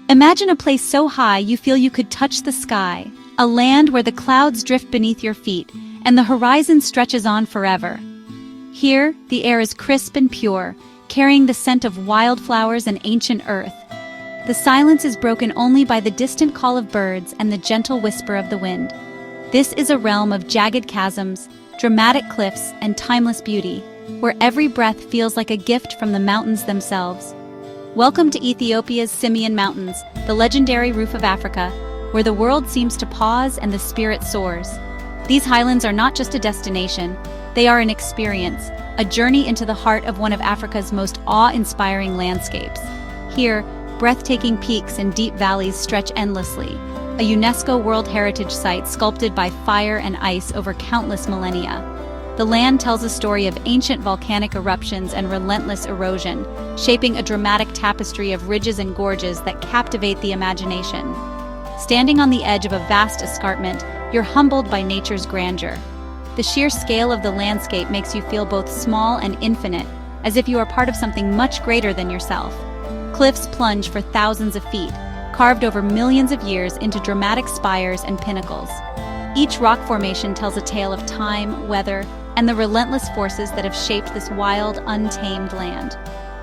Imagine a place so high you feel you could touch the sky, a land where the clouds drift beneath your feet and the horizon stretches on forever. Here, the air is crisp and pure, carrying the scent of wildflowers and ancient earth. The silence is broken only by the distant call of birds and the gentle whisper of the wind. This is a realm of jagged chasms, dramatic cliffs, and timeless beauty, where every breath feels like a gift from the mountains themselves. Welcome to Ethiopia's Simien Mountains, the legendary roof of Africa, where the world seems to pause and the spirit soars. These highlands are not just a destination, they are an experience, a journey into the heart of one of Africa's most awe-inspiring landscapes. Here, breathtaking peaks and deep valleys stretch endlessly, a UNESCO World Heritage Site sculpted by fire and ice over countless millennia. The land tells a story of ancient volcanic eruptions and relentless erosion, shaping a dramatic tapestry of ridges and gorges that captivate the imagination. Standing on the edge of a vast escarpment, you're humbled by nature's grandeur. The sheer scale of the landscape makes you feel both small and infinite, as if you are part of something much greater than yourself. Cliffs plunge for thousands of feet, carved over millions of years into dramatic spires and pinnacles. Each rock formation tells a tale of time, weather, and the relentless forces that have shaped this wild, untamed land.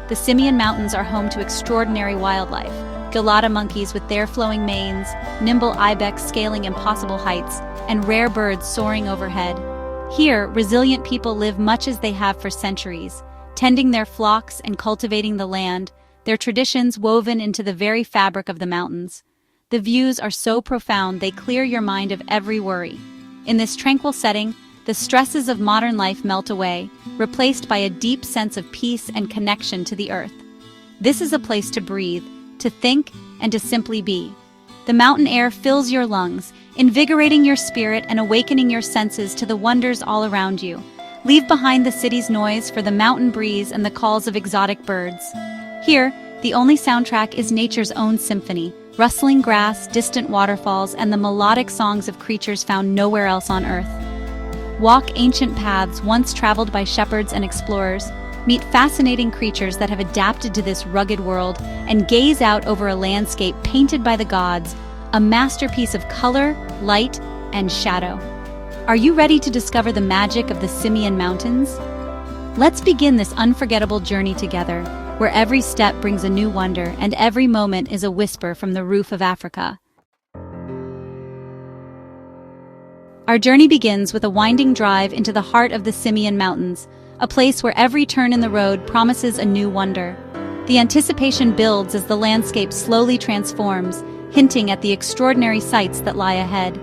The Simien Mountains are home to extraordinary wildlife: Gelada monkeys with their flowing manes, nimble ibex scaling impossible heights, and rare birds soaring overhead. Here, resilient people live much as they have for centuries, tending their flocks and cultivating the land, their traditions woven into the very fabric of the mountains. The views are so profound they clear your mind of every worry. In this tranquil setting, the stresses of modern life melt away, replaced by a deep sense of peace and connection to the earth. This is a place to breathe, to think, and to simply be. The mountain air fills your lungs, invigorating your spirit and awakening your senses to the wonders all around you. Leave behind the city's noise for the mountain breeze and the calls of exotic birds. Here, the only soundtrack is nature's own symphony, rustling grass, distant waterfalls, and the melodic songs of creatures found nowhere else on earth. Walk ancient paths once traveled by shepherds and explorers, meet fascinating creatures that have adapted to this rugged world, and gaze out over a landscape painted by the gods, a masterpiece of color, light, and shadow. Are you ready to discover the magic of the Simien Mountains? Let's begin this unforgettable journey together, where every step brings a new wonder and every moment is a whisper from the roof of Africa. Our journey begins with a winding drive into the heart of the Simien Mountains, a place where every turn in the road promises a new wonder. The anticipation builds as the landscape slowly transforms, hinting at the extraordinary sights that lie ahead.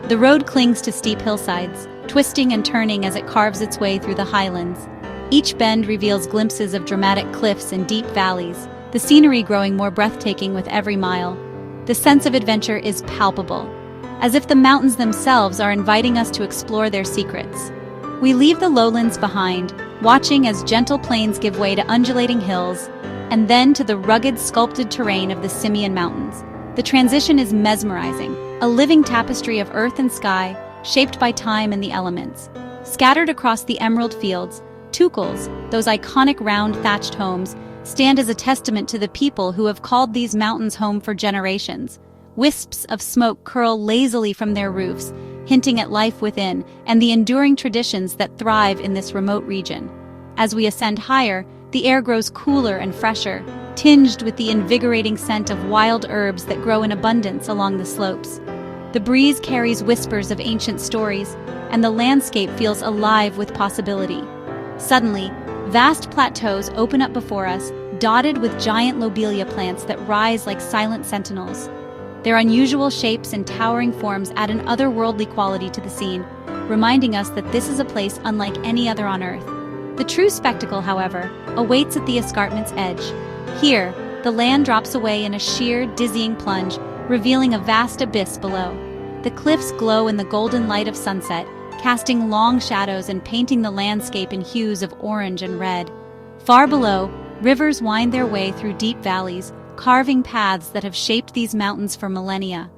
The road clings to steep hillsides, twisting and turning as it carves its way through the highlands. Each bend reveals glimpses of dramatic cliffs and deep valleys, the scenery growing more breathtaking with every mile. The sense of adventure is palpable, as if the mountains themselves are inviting us to explore their secrets. We leave the lowlands behind, watching as gentle plains give way to undulating hills, and then to the rugged, sculpted terrain of the Simien Mountains. The transition is mesmerizing, a living tapestry of earth and sky, shaped by time and the elements. Scattered across the emerald fields, tukals, those iconic round thatched homes, stand as a testament to the people who have called these mountains home for generations. Wisps of smoke curl lazily from their roofs, hinting at life within and the enduring traditions that thrive in this remote region. As we ascend higher, the air grows cooler and fresher, tinged with the invigorating scent of wild herbs that grow in abundance along the slopes. The breeze carries whispers of ancient stories, and the landscape feels alive with possibility. Suddenly, vast plateaus open up before us, dotted with giant lobelia plants that rise like silent sentinels. Their unusual shapes and towering forms add an otherworldly quality to the scene, reminding us that this is a place unlike any other on Earth. The true spectacle, however, awaits at the escarpment's edge. Here, the land drops away in a sheer, dizzying plunge, revealing a vast abyss below. The cliffs glow in the golden light of sunset, casting long shadows and painting the landscape in hues of orange and red. Far below, rivers wind their way through deep valleys, carving paths that have shaped these mountains for millennia.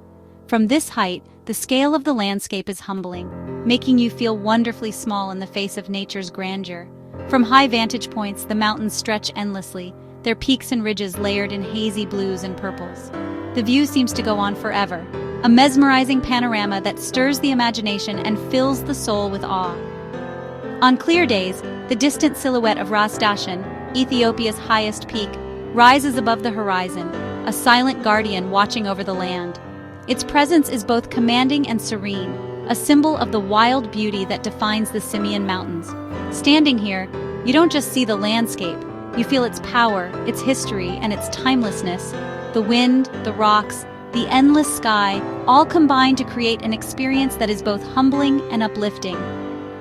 From this height, the scale of the landscape is humbling, making you feel wonderfully small in the face of nature's grandeur. From high vantage points, the mountains stretch endlessly, their peaks and ridges layered in hazy blues and purples. The view seems to go on forever, a mesmerizing panorama that stirs the imagination and fills the soul with awe. On clear days, the distant silhouette of Ras Dashen, Ethiopia's highest peak, rises above the horizon, a silent guardian watching over the land. Its presence is both commanding and serene, a symbol of the wild beauty that defines the Simien Mountains. Standing here, you don't just see the landscape, you feel its power, its history, and its timelessness. The wind, the rocks, the endless sky, all combine to create an experience that is both humbling and uplifting.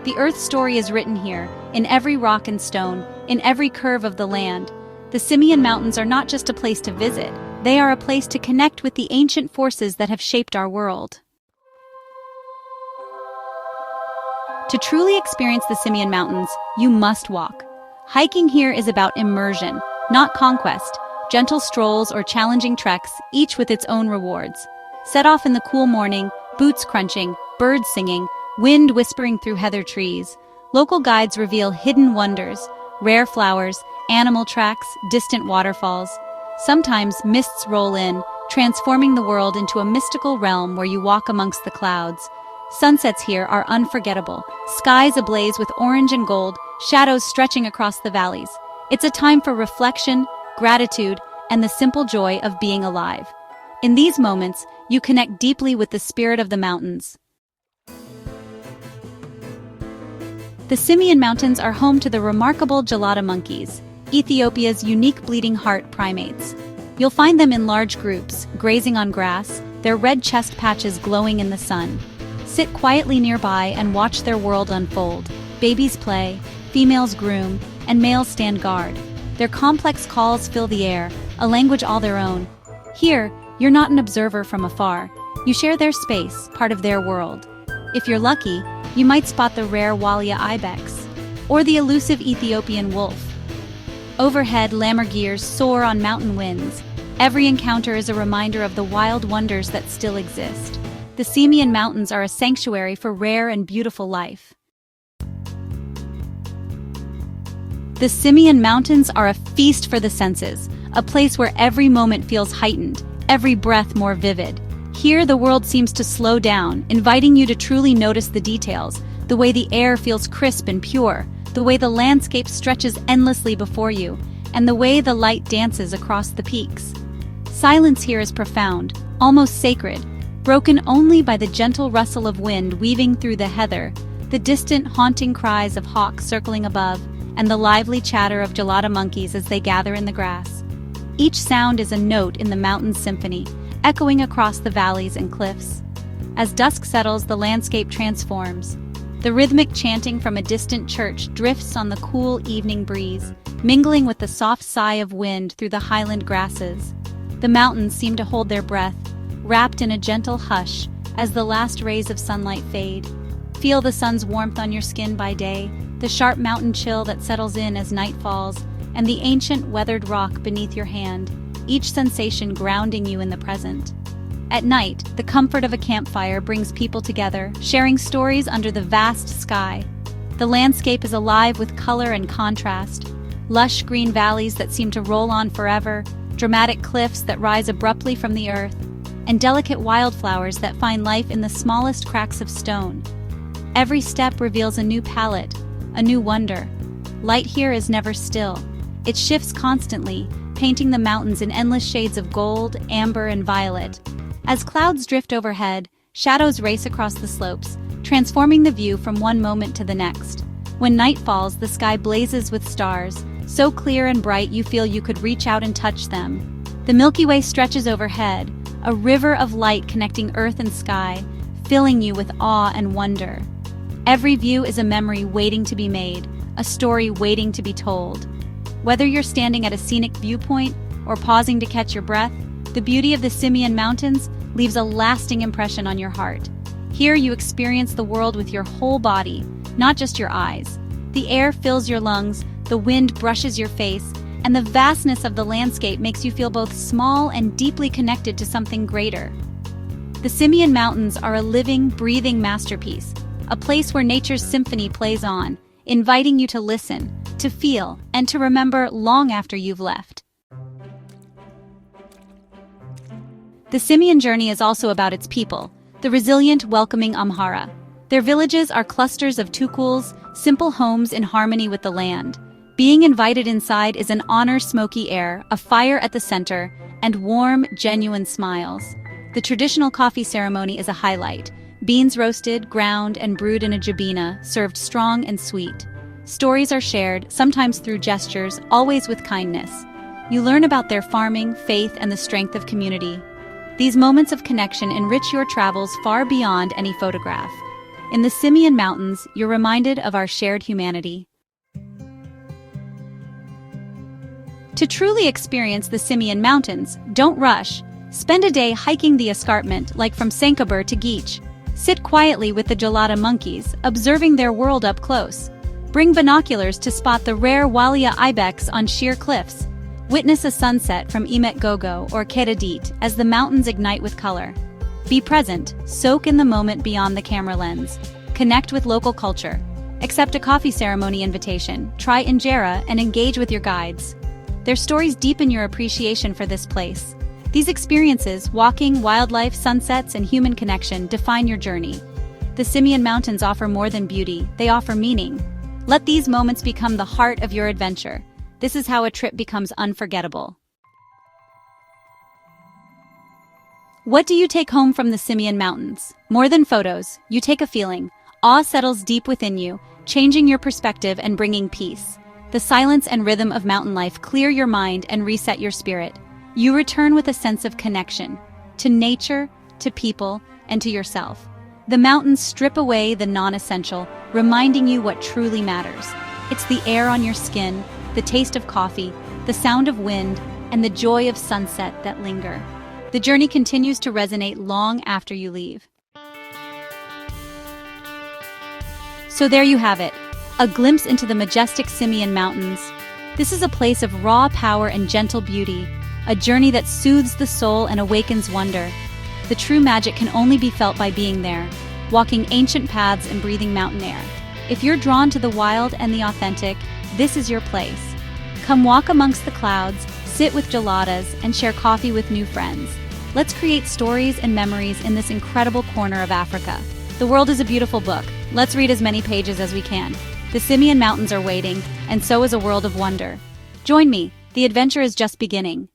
The Earth's story is written here, in every rock and stone, in every curve of the land. The Simien Mountains are not just a place to visit, they are a place to connect with the ancient forces that have shaped our world. To truly experience the Simien Mountains, you must walk. Hiking here is about immersion, not conquest. Gentle strolls or challenging treks, each with its own rewards. Set off in the cool morning, boots crunching, birds singing, wind whispering through heather trees. Local guides reveal hidden wonders, rare flowers, animal tracks, distant waterfalls. Sometimes mists roll in, transforming the world into a mystical realm where you walk amongst the clouds. Sunsets here are unforgettable, skies ablaze with orange and gold, shadows stretching across the valleys. It's a time for reflection, gratitude, and the simple joy of being alive. In these moments, you connect deeply with the spirit of the mountains. The Simien Mountains are home to the remarkable Gelada monkeys, Ethiopia's unique bleeding heart primates. You'll find them in large groups, grazing on grass, their red chest patches glowing in the sun. Sit quietly nearby and watch their world unfold. Babies play, females groom, and males stand guard. Their complex calls fill the air, a language all their own. Here, you're not an observer from afar. You share their space, part of their world. If you're lucky, you might spot the rare Walia ibex, or the elusive Ethiopian wolf. Overhead, lammergeiers soar on mountain winds. Every encounter is a reminder of the wild wonders that still exist. The Simien Mountains are a sanctuary for rare and beautiful life. The Simien Mountains are a feast for the senses, a place where every moment feels heightened, every breath more vivid. Here, the world seems to slow down, inviting you to truly notice the details, the way the air feels crisp and pure, the way the landscape stretches endlessly before you, and the way the light dances across the peaks. Silence here is profound, almost sacred, broken only by the gentle rustle of wind weaving through the heather, the distant haunting cries of hawks circling above, and the lively chatter of Gelada monkeys as they gather in the grass. Each sound is a note in the mountain's symphony, echoing across the valleys and cliffs. As dusk settles, the landscape transforms. The rhythmic chanting from a distant church drifts on the cool evening breeze, mingling with the soft sigh of wind through the highland grasses. The mountains seem to hold their breath, wrapped in a gentle hush as the last rays of sunlight fade. Feel the sun's warmth on your skin by day, the sharp mountain chill that settles in as night falls, and the ancient weathered rock beneath your hand, each sensation grounding you in the present. At night, the comfort of a campfire brings people together, sharing stories under the vast sky. The landscape is alive with color and contrast. Lush green valleys that seem to roll on forever, dramatic cliffs that rise abruptly from the earth, and delicate wildflowers that find life in the smallest cracks of stone. Every step reveals a new palette, a new wonder. Light here is never still. It shifts constantly, painting the mountains in endless shades of gold, amber, and violet. As clouds drift overhead, shadows race across the slopes, transforming the view from one moment to the next. When night falls, the sky blazes with stars, so clear and bright you feel you could reach out and touch them. The Milky Way stretches overhead, a river of light connecting earth and sky, filling you with awe and wonder. Every view is a memory waiting to be made, a story waiting to be told. Whether you're standing at a scenic viewpoint or pausing to catch your breath, the beauty of the Simien Mountains leaves a lasting impression on your heart. Here you experience the world with your whole body, not just your eyes. The air fills your lungs, the wind brushes your face, and the vastness of the landscape makes you feel both small and deeply connected to something greater. The Simien Mountains are a living, breathing masterpiece, a place where nature's symphony plays on, inviting you to listen, to feel, and to remember long after you've left. The Simien journey is also about its people, the resilient, welcoming Amhara. Their villages are clusters of tukuls, simple homes in harmony with the land. Being invited inside is an honor, smoky air, a fire at the center, and warm, genuine smiles. The traditional coffee ceremony is a highlight. Beans roasted, ground, and brewed in a jabina, served strong and sweet. Stories are shared, sometimes through gestures, always with kindness. You learn about their farming, faith, and the strength of community. These moments of connection enrich your travels far beyond any photograph. In the Simien Mountains, you're reminded of our shared humanity. To truly experience the Simien Mountains, don't rush. Spend a day hiking the escarpment, like from Sankabur to Geech. Sit quietly with the Gelada monkeys, observing their world up close. Bring binoculars to spot the rare Walia ibex on sheer cliffs. Witness a sunset from Emet Gogo or Kedadit as the mountains ignite with color. Be present, soak in the moment beyond the camera lens. Connect with local culture. Accept a coffee ceremony invitation, try injera, and engage with your guides. Their stories deepen your appreciation for this place. These experiences, walking, wildlife, sunsets, and human connection, define your journey. The Simien Mountains offer more than beauty, they offer meaning. Let these moments become the heart of your adventure. This is how a trip becomes unforgettable. What do you take home from the Simien Mountains? More than photos, you take a feeling. Awe settles deep within you, changing your perspective and bringing peace. The silence and rhythm of mountain life clear your mind and reset your spirit. You return with a sense of connection to nature, to people, and to yourself. The mountains strip away the non-essential, reminding you what truly matters. It's the air on your skin, the taste of coffee, the sound of wind, and the joy of sunset that linger. The journey continues to resonate long after you leave. So there you have it, a glimpse into the majestic Simien Mountains. This is a place of raw power and gentle beauty, a journey that soothes the soul and awakens wonder. The true magic can only be felt by being there, walking ancient paths and breathing mountain air. If you're drawn to the wild and the authentic, this is your place. Come walk amongst the clouds, sit with geladas, and share coffee with new friends. Let's create stories and memories in this incredible corner of Africa. The world is a beautiful book. Let's read as many pages as we can. The Simien Mountains are waiting, and so is a world of wonder. Join me. The adventure is just beginning.